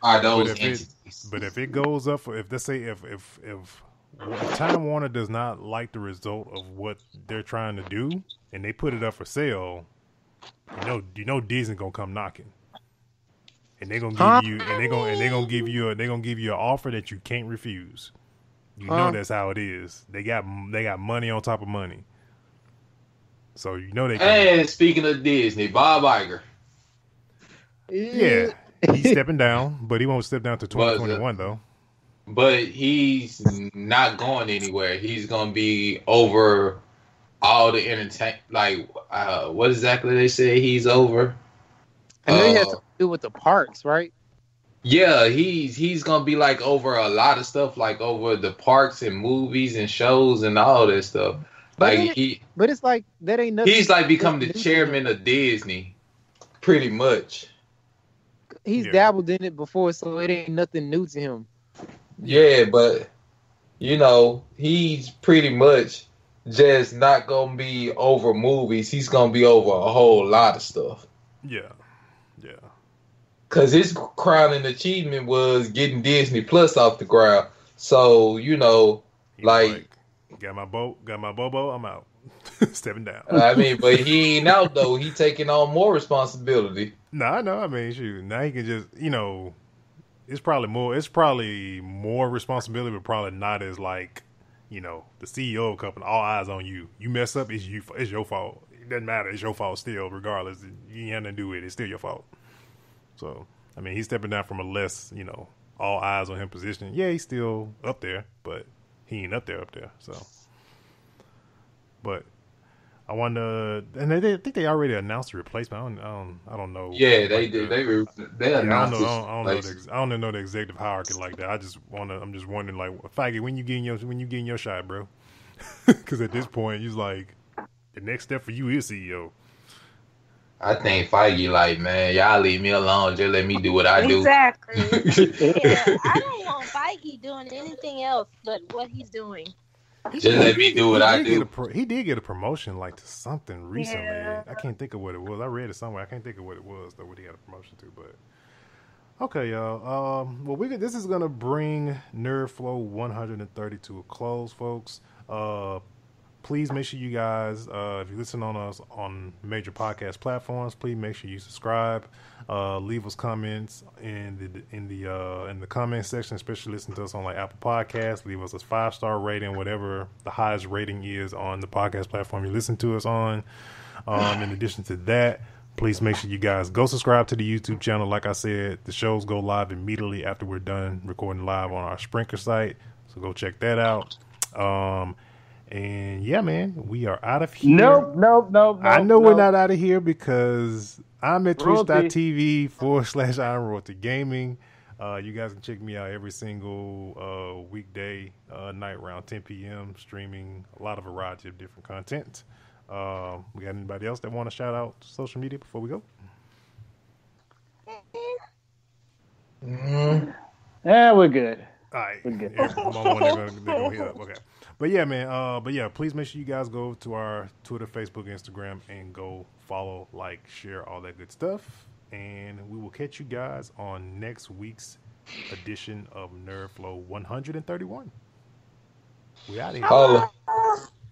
are those entities. But if it goes up for, if let's say if Time Warner does not like the result of what they're trying to do, and they put it up for sale, you know Disney gonna come knocking. And they're gonna give you, they're gonna give you an offer that you can't refuse. You know that's how it is. They got money on top of money, so you know they can. And speaking of Disney, Bob Iger. Yeah, he's stepping down, but he won't step down to 2021 though. But he's not going anywhere. He's gonna be over all the entertainment. Like, what exactly they say he's over? I know he has to do with the parks, right? Yeah, he's gonna be like over a lot of stuff, like over the parks and movies and shows and all that stuff. Like but it's like that ain't nothing. He's like becoming the chairman of Disney, pretty much. He's dabbled in it before, so it ain't nothing new to him. Yeah, but he's pretty much just not gonna be over movies. He's gonna be over a whole lot of stuff. Yeah. Cause his crowning achievement was getting Disney Plus off the ground. So like got my Bobo, I'm out. Stepping down. I mean, but he ain't out though. He taking on more responsibility. I know. I mean, shoot. Now he can just it's probably more responsibility, but probably not as like the CEO of a company. All eyes on you. You mess up, it's your fault. It doesn't matter. It's your fault still, regardless. You ain't nothing to do with it. It's still your fault. So, I mean, he's stepping down from a less, all eyes on him position. Yeah, he's still up there, but he ain't up there. So, but I wonder, and I think they already announced a replacement. I don't know. Yeah, they did. They announced. I don't know the executive hierarchy like that. I'm just wondering, like, Feige, when you getting your shot, bro? Because at this point, he's like, the next step for you is CEO. I think Feige like, man, y'all leave me alone. Just let me do what I do. Exactly. Yeah, I don't want Feige doing anything else but what he's doing. Just let me do what I do. He did get a promotion like to something recently. Yeah. I can't think of what it was. I read it somewhere. I can't think of what it was though. What he got a promotion to, but okay, y'all. Well, this is gonna bring Nerdflow 130 to a close, folks. Please make sure you guys, if you listen on us on major podcast platforms, please make sure you subscribe. Leave us comments in the comment section, especially listen to us on like Apple Podcasts. Leave us a 5-star rating, whatever the highest rating is on the podcast platform you listen to us on. In addition to that, please make sure you guys go subscribe to the YouTube channel. Like I said, the shows go live immediately after we're done recording live on our Sprinkler site, so go check that out. And yeah, man, we are out of here. Nope. I know we're not out of here because I'm at twitch.tv/Iron Royalty Gaming. You guys can check me out every single weekday night around 10 p.m. streaming a lot of variety of different content. We got anybody else that want to shout out social media before we go? Yeah, we're good. All right. We're good. Yeah, I'm on one they're gonna hit up. Okay. But yeah, man. But yeah, please make sure you guys go to our Twitter, Facebook, Instagram, and go follow, like, share, all that good stuff. And we will catch you guys on next week's edition of Nerdflow 131. We out of here.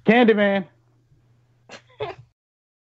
Candyman.